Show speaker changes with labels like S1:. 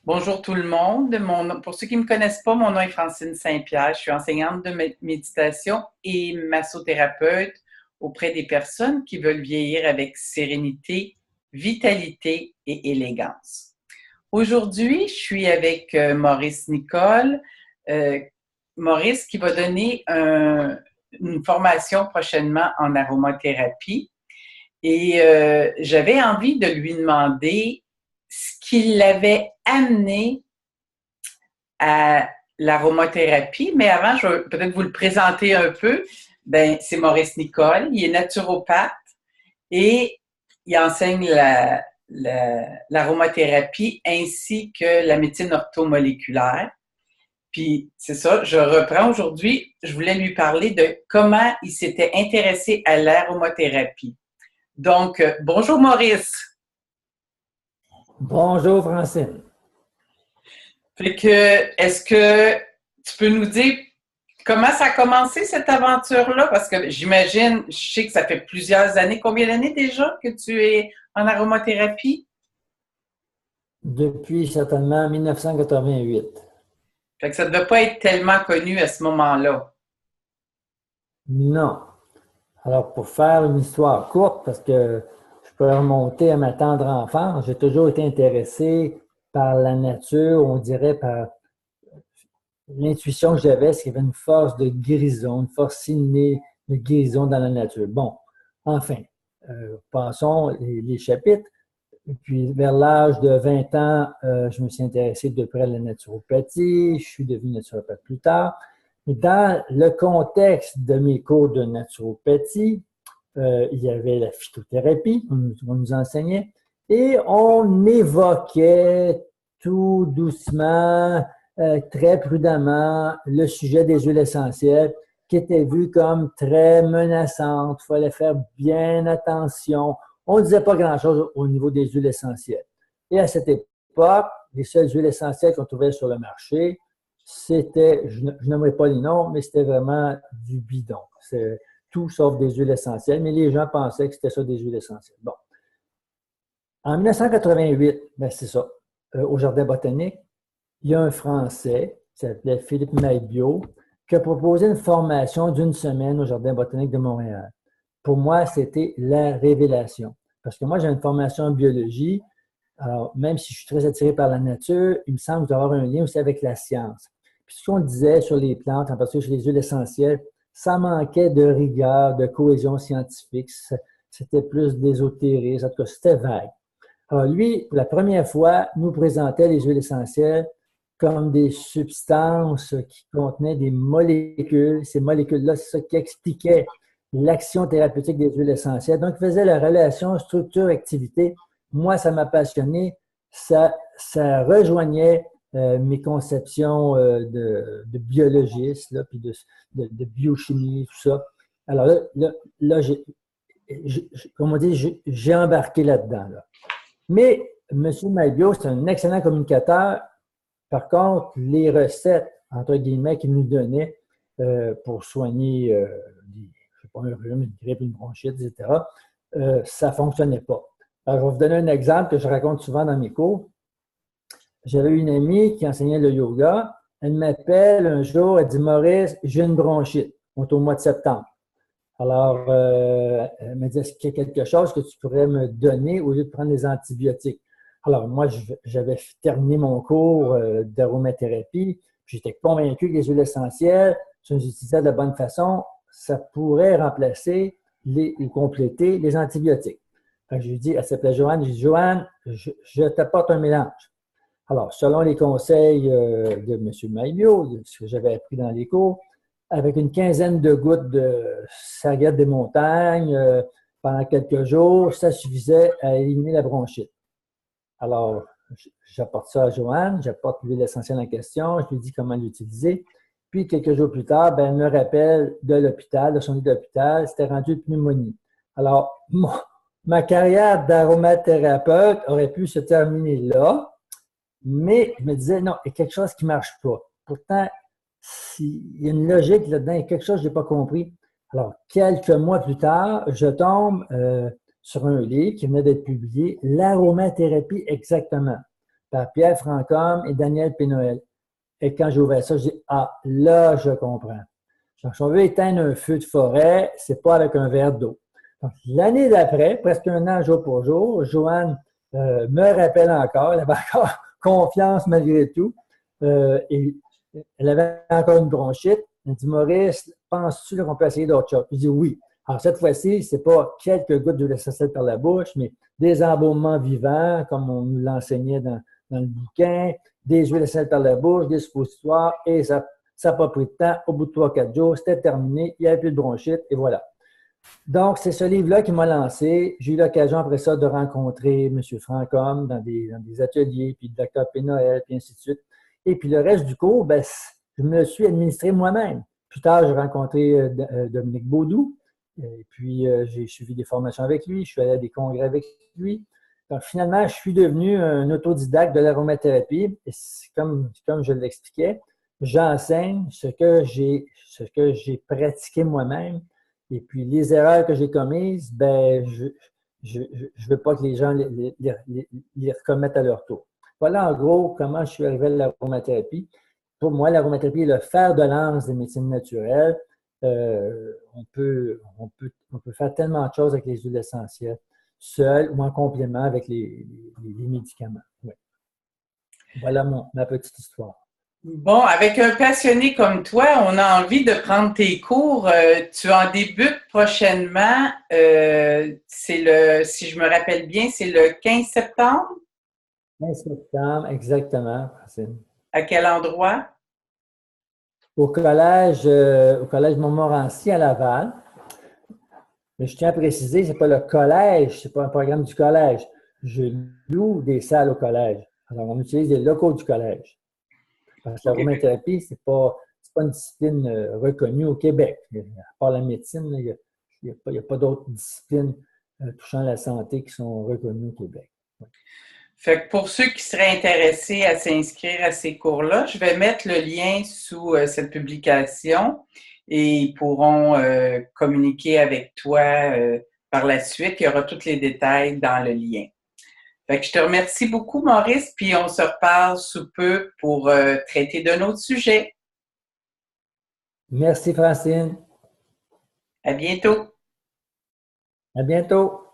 S1: Bonjour tout le monde. Pour ceux qui ne me connaissent pas, mon nom est Francine Saint-Pierre. Je suis enseignante de méditation et massothérapeute auprès des personnes qui veulent vieillir avec sérénité, vitalité et élégance. Aujourd'hui, je suis avec Maurice Nicole. Euh, Maurice qui va donner une formation prochainement en aromathérapie. Et j'avais envie de lui demander ce qui l'avait amené à l'aromathérapie. Mais avant, je vais peut-être vous le présenter un peu. Ben, c'est Maurice Nicole. Il est naturopathe et il enseigne l'aromathérapie ainsi que la médecine orthomoléculaire. Puis, c'est ça, je reprends aujourd'hui. Je voulais lui parler de comment il s'était intéressé à l'aromathérapie. Donc, bonjour Maurice.
S2: Bonjour Francine.
S1: Fait que, est-ce que tu peux nous dire comment ça a commencé cette aventure-là? Parce que j'imagine, je sais que ça fait plusieurs années. Combien d'années déjà que tu es en aromathérapie?
S2: Depuis certainement 1988.
S1: Fait que ça ne devait pas être tellement connu à ce moment-là.
S2: Non. Alors, pour faire une histoire courte, parce que je peux remonter à ma tendre enfance, j'ai toujours été intéressé par la nature, on dirait par l'intuition que j'avais, c'est qu'il y avait une force de guérison, une force innée de guérison dans la nature. Bon, enfin, passons les chapitres. Et puis, vers l'âge de 20 ans, je me suis intéressé de près à la naturopathie. Je suis devenu naturopathe plus tard. Et dans le contexte de mes cours de naturopathie, il y avait la phytothérapie, on nous enseignait, et on évoquait tout doucement, très prudemment, le sujet des huiles essentielles qui était vu comme très menaçante. Il fallait faire bien attention. On ne disait pas grand-chose au niveau des huiles essentielles. Et à cette époque, les seules huiles essentielles qu'on trouvait sur le marché, c'était, je n'aimerais pas les noms, mais c'était vraiment du bidon. C'est tout sauf des huiles essentielles, mais les gens pensaient que c'était ça des huiles essentielles. Bon. En 1988, ben c'est ça, au Jardin botanique, il y a un Français qui s'appelait Philippe Mailbiot qui a proposé une formation d'une semaine au Jardin botanique de Montréal. Pour moi, c'était la révélation. Parce que moi, j'ai une formation en biologie. Alors, même si je suis très attiré par la nature, il me semble d'avoir un lien aussi avec la science. Puis ce qu'on disait sur les plantes, en particulier sur les huiles essentielles, ça manquait de rigueur, de cohésion scientifique. C'était plus d'ésotérisme. En tout cas, c'était vague. Alors, lui, pour la première fois, nous présentait les huiles essentielles comme des substances qui contenaient des molécules. Ces molécules-là, c'est ça qui expliquait l'action thérapeutique des huiles essentielles. Donc, il faisait la relation structure-activité. Moi, ça m'a passionné. Ça rejoignait mes conceptions de biologiste, là, puis de biochimie, tout ça. Alors là comme on dit, j'ai embarqué là-dedans. Là. Mais M. Mailbiot, c'est un excellent communicateur. Par contre, les recettes, entre guillemets, qu'il nous donnait pour soigner, je sais pas, un rhume, une grippe, une bronchite, etc., ça ne fonctionnait pas. Alors, je vais vous donner un exemple que je raconte souvent dans mes cours. J'avais une amie qui enseignait le yoga. Elle m'appelle un jour, elle dit « Maurice, j'ai une bronchite. » On est au mois de septembre. Alors, elle m'a dit « Est-ce qu'il y a quelque chose que tu pourrais me donner au lieu de prendre des antibiotiques? » Alors, moi, j'avais terminé mon cours d'aromathérapie. J'étais convaincu que les huiles essentielles, si on les utilisait de la bonne façon, ça pourrait remplacer ou compléter les antibiotiques. Alors, je lui ai dit, elle s'appelait Joanne, j'ai dit, Joanne, je t'apporte un mélange. Alors, selon les conseils de M. Mailliot, de ce que j'avais appris dans les cours, avec une quinzaine de gouttes de sarriette des montagnes pendant quelques jours, ça suffisait à éliminer la bronchite. Alors, j'apporte ça à Joanne, j'apporte l'huile essentielle en question, je lui dis comment l'utiliser. Puis, quelques jours plus tard, ben, elle me rappelle de l'hôpital, de son lit d'hôpital, c'était rendu pneumonie. Alors, ma carrière d'aromathérapeute aurait pu se terminer là, mais je me disais, non, il y a quelque chose qui ne marche pas. Pourtant, il y a une logique là-dedans, il y a quelque chose que je n'ai pas compris. Alors, quelques mois plus tard, je tombe sur un livre qui venait d'être publié, l'aromathérapie exactement, par Pierre Francom et Daniel Pénoël. Et quand j'ai ouvert ça, j'ai dit, ah, là, je comprends. Donc, si on veut éteindre un feu de forêt, c'est pas avec un verre d'eau. Donc, l'année d'après, presque un an jour pour jour, Joanne me rappelle encore, elle avait encore confiance malgré tout, et elle avait encore une bronchite. Elle dit, Maurice, penses-tu qu'on peut essayer d'autre chose? Je dis oui. Alors, cette fois-ci, c'est pas quelques gouttes d'huile essentielle par la bouche, mais des embaumements vivants, comme on nous l'enseignait dans le bouquin, des huiles essentielles par la bouche, des suppositoires, et ça n'a pas pris de temps. Au bout de 3-4 jours, c'était terminé, il n'y avait plus de bronchite, et voilà. Donc, c'est ce livre-là qui m'a lancé. J'ai eu l'occasion après ça de rencontrer M. Francom dans des ateliers, puis le Dr. Pénoël, puis ainsi de suite. Et puis le reste du cours, ben, je me le suis administré moi-même. Plus tard, j'ai rencontré Dominique Baudou, et puis j'ai suivi des formations avec lui, je suis allé à des congrès avec lui. Donc, finalement, je suis devenu un autodidacte de l'aromathérapie. Et comme je l'expliquais, j'enseigne ce que j'ai pratiqué moi-même. Et puis, les erreurs que j'ai commises, ben, je veux pas que les gens les recommettent à leur tour. Voilà en gros comment je suis arrivé à l'aromathérapie. Pour moi, l'aromathérapie est le fer de lance des médecines naturelles. On peut faire tellement de choses avec les huiles essentielles, seul ou en complément avec les médicaments. Ouais. Voilà ma petite histoire.
S1: Bon, avec un passionné comme toi, on a envie de prendre tes cours. Tu en débutes prochainement. Si je me rappelle bien, c'est le 15 septembre.
S2: 15 septembre, exactement, Francine.
S1: À quel endroit?
S2: Au collège Montmorency à Laval. Mais je tiens à préciser, ce n'est pas le collège, ce n'est pas un programme du collège. Je loue des salles au collège. Alors, on utilise les locaux du collège. Parce que l'aromathérapie, ce n'est pas une discipline reconnue au Québec. À part la médecine, il n'y a pas d'autres disciplines touchant la santé qui sont reconnues au Québec. Ouais.
S1: Fait que pour ceux qui seraient intéressés à s'inscrire à ces cours-là, je vais mettre le lien sous cette publication et ils pourront communiquer avec toi par la suite. Il y aura tous les détails dans le lien. Fait que je te remercie beaucoup, Maurice, puis on se reparle sous peu pour traiter d'un autre sujet.
S2: Merci, Francine.
S1: À bientôt.
S2: À bientôt.